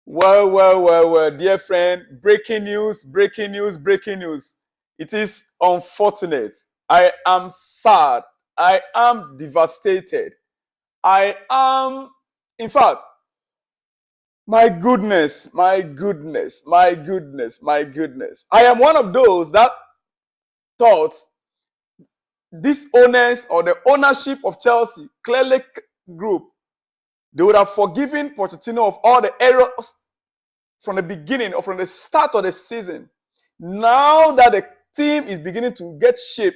Well, dear friend, breaking news, breaking news, breaking news. It is unfortunate. I am sad. I am devastated. I am, in fact, my goodness, my goodness, my goodness, my goodness. I am one of those that thought this owners or the ownership of Chelsea, clearly group, they would have forgiven Pochettino of all the errors from the beginning or from the start of the season. Now that the team is beginning to get shape,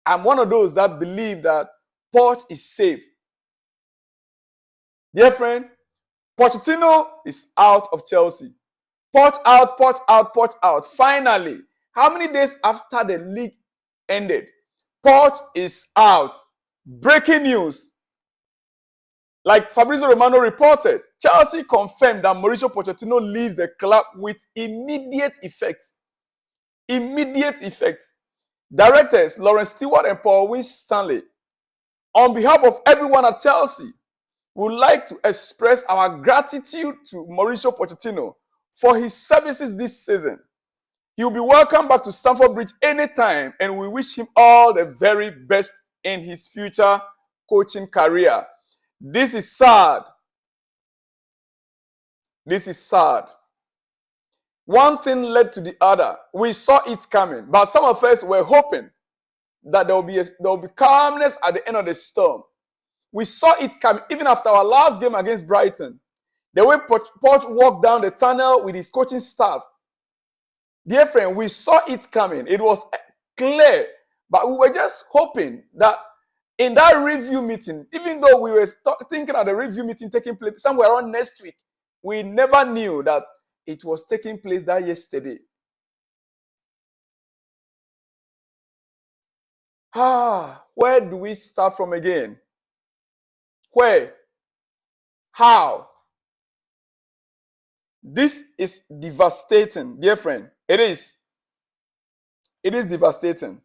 I'm one of those that believe that Poch is safe. Dear friend, Pochettino is out of Chelsea. Poch out, Poch out, Poch out. Finally, how many days after the league ended, Poch is out. Breaking news. Like Fabrizio Romano reported, Chelsea confirmed that Mauricio Pochettino leaves the club with immediate effect. Immediate effect. Directors Lawrence Stewart and Paul Winstanley, on behalf of everyone at Chelsea, would like to express our gratitude to Mauricio Pochettino for his services this season. He will be welcome back to Stamford Bridge anytime, and we wish him all the very best in his future coaching career. This is sad. This is sad. One thing led to the other. We saw it coming, but some of us were hoping that there will be calmness at the end of the storm. We saw it coming even after our last game against Brighton. The way Poch walked down the tunnel with his coaching staff. Dear friend, we saw it coming. It was clear, but we were just hoping that in that review meeting, even though we were thinking of the review meeting taking place somewhere around next week, we never knew that it was taking place that yesterday. Where do we start from again? Where? How? This is devastating, dear friend. It is. It is devastating.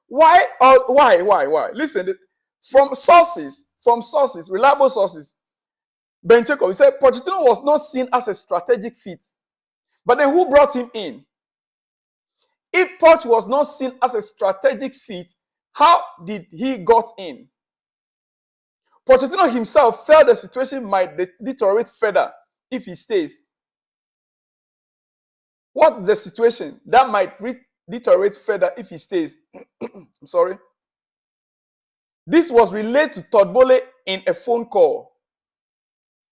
Why? Why? Listen, from sources, reliable sources, Ben Checo, he said Pochettino was not seen as a strategic fit. But then who brought him in? If Poch was not seen as a strategic fit, how did he got in? Pochettino himself felt the situation might deteriorate further if he stays. What's the situation that might deteriorate further if he stays? I'm sorry. This was relayed to Todd Boehly in a phone call.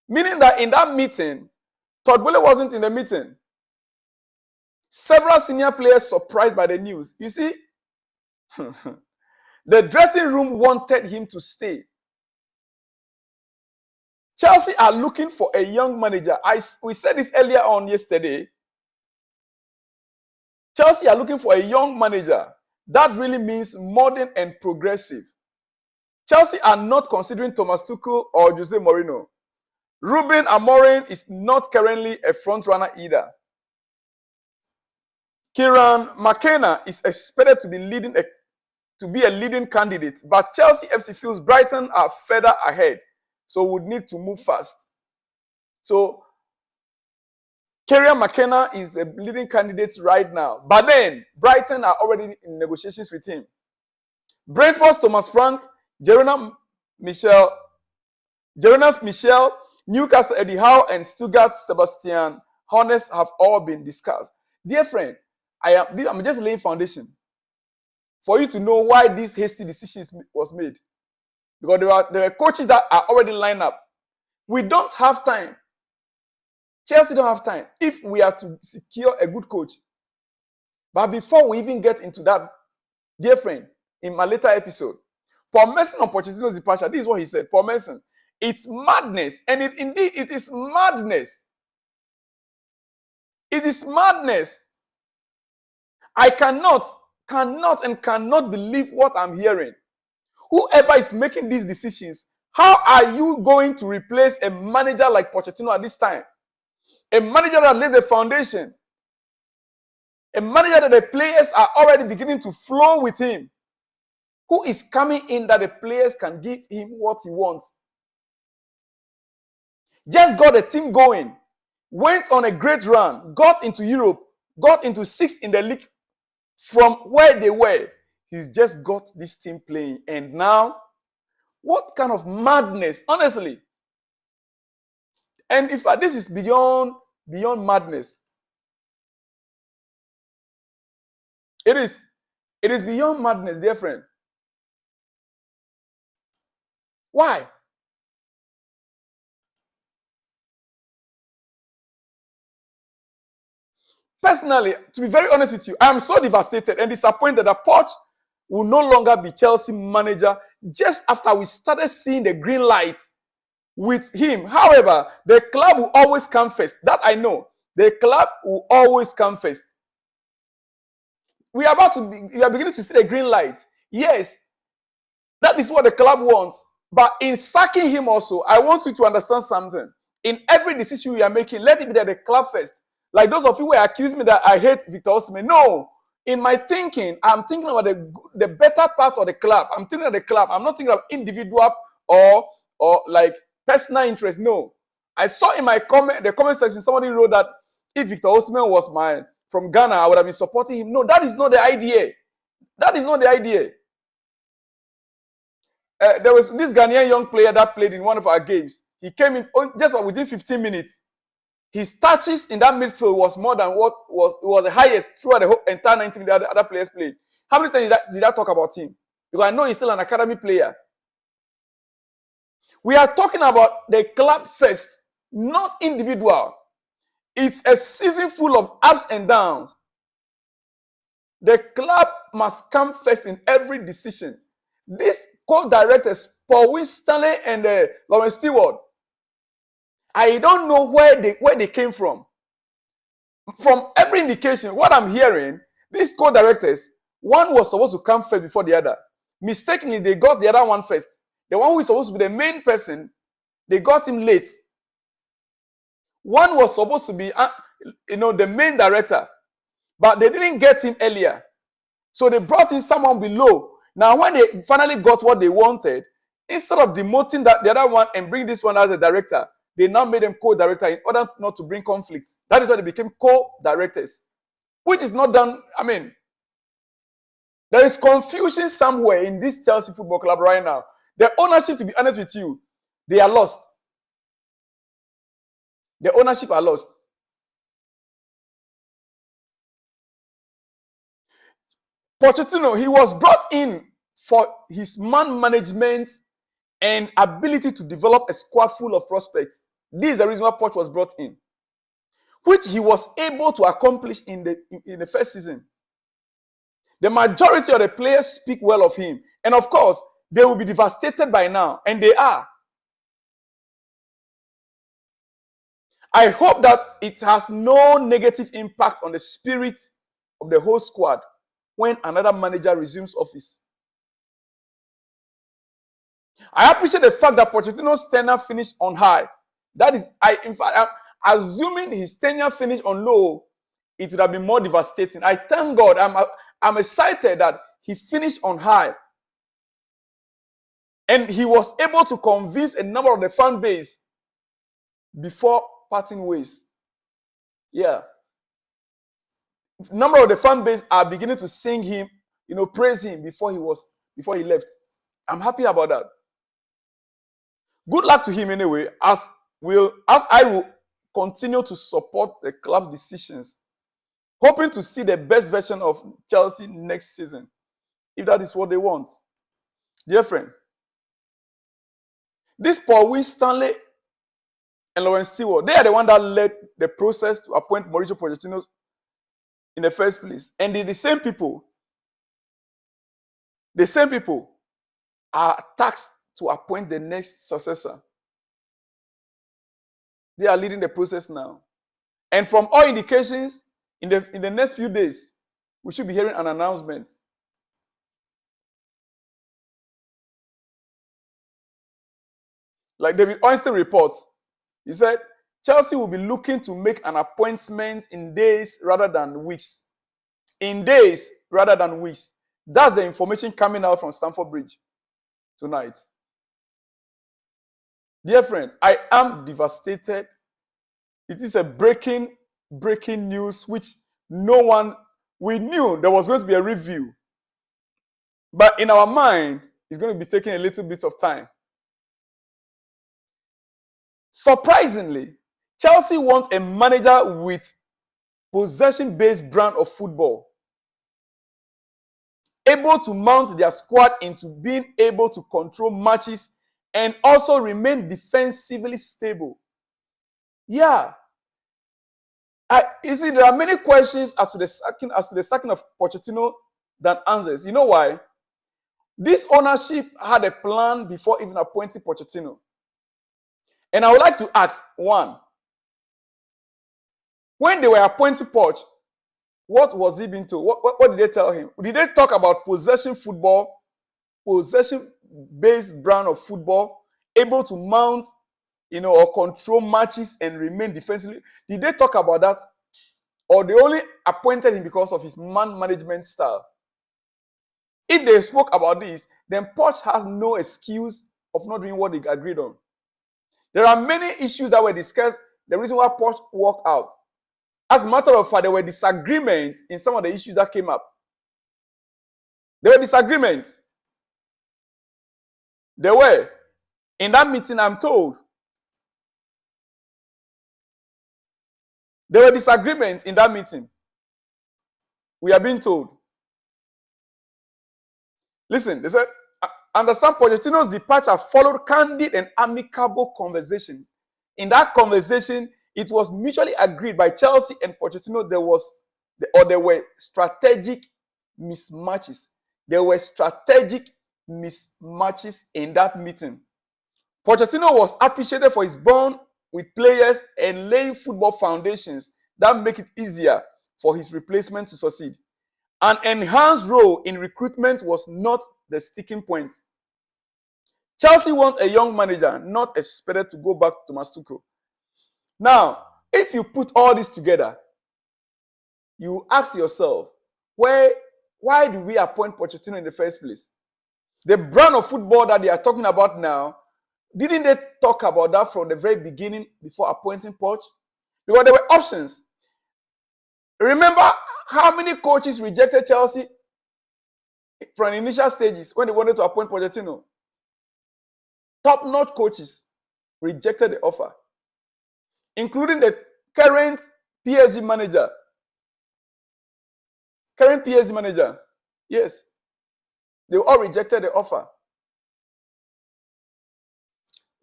Meaning that in that meeting, Todd Boehly wasn't in the meeting. Several senior players surprised by the news. You see, the dressing room wanted him to stay. Chelsea are looking for a young manager. We said this earlier on yesterday. Chelsea are looking for a young manager. That really means modern and progressive. Chelsea are not considering Thomas Tuchel or Jose Mourinho. Ruben Amorim is not currently a front runner either. Kieran McKenna is expected to be a leading candidate, but Chelsea FC feels Brighton are further ahead, so would need to move fast. So Kieran McKenna is the leading candidate right now, but then Brighton are already in negotiations with him. Brentford's Thomas Frank, Jonas Michel, Newcastle Eddie Howe, and Stuttgart Sebastian Hoeneß have all been discussed. Dear friend, I'm just laying foundation for you to know why this hasty decision was made. Because there were coaches that are already lined up. We don't have time. Chelsea don't have time if we are to secure a good coach. But before we even get into that, dear friend, in my later episode, Paul Merson on Pochettino's departure, this is what he said. Paul Merson, it's madness. And indeed, it is madness. It is madness. I cannot believe what I'm hearing. Whoever is making these decisions, how are you going to replace a manager like Pochettino at this time? A manager that lays the foundation. A manager that the players are already beginning to flow with him. Who is coming in that the players can give him what he wants? Just got a team going, went on a great run, got into Europe, got into 6th in the league from where they were. He's just got this team playing. And now, what kind of madness, honestly? And if this is beyond madness, it is beyond madness, dear friend. Why? Personally, to be very honest with you, I am so devastated and disappointed that Poch will no longer be Chelsea manager just after we started seeing the green light with him. However, the club will always come first. That I know. The club will always come first. We are beginning to see the green light. Yes, that is what the club wants. But in sacking him also, I want you to understand something. In every decision we are making, let it be that the club first. Like those of you who accuse me that I hate Victor Osimhen. No. In my thinking, I'm thinking about the better part of the club. I'm thinking of the club. I'm not thinking of individual or like personal interest. No. I saw in the comment section, somebody wrote that if Victor Osimhen was from Ghana, I would have been supporting him. No, that is not the idea. That is not the idea. There was this Ghanaian young player that played in one of our games. He came in just within 15 minutes. His touches in that midfield was more than what was the highest throughout the whole entire 90 minutes the other players played. How many times did I talk about him? Because I know he's still an academy player. We are talking about the club first, not individual. It's a season full of ups and downs. The club must come first in every decision. These co-directors, Paul Winstanley and Lawrence Stewart, I don't know where they came from. From every indication, what I'm hearing, these co-directors, one was supposed to come first before the other. Mistakenly, they got the other one first. The one who is supposed to be the main person, they got him late. One was supposed to be, the main director, but they didn't get him earlier. So they brought in someone below. Now, when they finally got what they wanted, instead of demoting the other one and bring this one as a director, they now made them co-director in order not to bring conflict. That is why they became co-directors, which is not done. I mean, there is confusion somewhere in this Chelsea Football Club right now. The ownership, to be honest with you, they are lost. The ownership are lost. Pochettino, he was brought in for his man management and ability to develop a squad full of prospects. This is the reason why Poch was brought in, which he was able to accomplish in the first season. The majority of the players speak well of him. And of course, they will be devastated by now. And they are. I hope that it has no negative impact on the spirit of the whole squad when another manager resumes office. I appreciate the fact that Pochettino's tenure finished on high. That is, in fact, I'm assuming his tenure finished on low, it would have been more devastating. I thank God. I'm excited that he finished on high. And he was able to convince a number of the fan base before parting ways. Yeah. A number of the fan base are beginning to sing him, praise him before he left. I'm happy about that. Good luck to him anyway, as I will continue to support the club's decisions, hoping to see the best version of Chelsea next season, if that is what they want. Dear friend, this Paul Winstanley and Lawrence Stewart, they are the one that led the process to appoint Mauricio Pochettino in the first place. And the same people are tasked to appoint the next successor. They are leading the process now. And from all indications, in the next few days, we should be hearing an announcement. Like David Ornstein reports, he said, Chelsea will be looking to make an appointment in days rather than weeks. In days rather than weeks. That's the information coming out from Stamford Bridge tonight. Dear friend, I am devastated. It is a breaking news which we knew there was going to be a review. But in our mind, it's going to be taking a little bit of time. Surprisingly, Chelsea want a manager with possession-based brand of football, able to mount their squad into being able to control matches and also remain defensively stable. Yeah. You see, there are many questions as to the sacking of Pochettino than answers. You know why? This ownership had a plan before even appointing Pochettino. And I would like to ask, one, when they were appointing Poch, what was he being told? What did they tell him? Did they talk about possession football, possession-based brand of football, able to mount, or control matches and remain defensively? Did they talk about that? Or they only appointed him because of his man management style? If they spoke about this, then Poch has no excuse of not doing what they agreed on. There are many issues that were discussed, the reason why Poch walked out. As a matter of fact, there were disagreements in some of the issues that came up. There were disagreements. There were. In that meeting, I'm told. There were disagreements in that meeting. We are being told. Listen, they said, understand Pochettino's departure followed candid and amicable conversation. In that conversation, it was mutually agreed by Chelsea and Pochettino there were strategic mismatches. There were strategic mismatches in that meeting. Pochettino was appreciated for his bond with players and laying football foundations that make it easier for his replacement to succeed. An enhanced role in recruitment was not the sticking point. Chelsea want a young manager, not expected to go back to Tuchel. Now, if you put all this together, you ask yourself, why do we appoint Pochettino in the first place? The brand of football that they are talking about now, didn't they talk about that from the very beginning before appointing Poch? Because there were options. Remember how many coaches rejected Chelsea from initial stages when they wanted to appoint Pochettino? Top-notch coaches rejected the offer, including the current PSG manager. Yes. They all rejected the offer.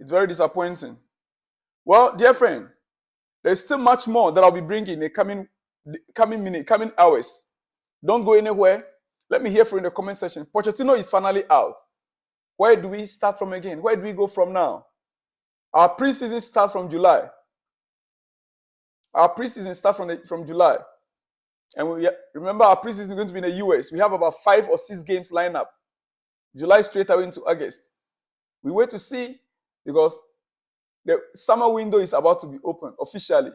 It's very disappointing. Well, dear friend, there's still much more that I'll be bringing in the coming hours. Don't go anywhere. Let me hear from you in the comment section. Pochettino is finally out. Where do we start from again? Where do we go from now? Our preseason starts from July. From July. And remember, our preseason is going to be in the US. We have about 5 or 6 games lined up. July straight away into August. We wait to see, because the summer window is about to be open officially.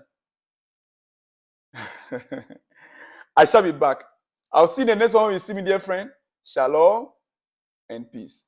I shall be back. I'll see you in the next one when you see me, dear friend. Shalom and peace.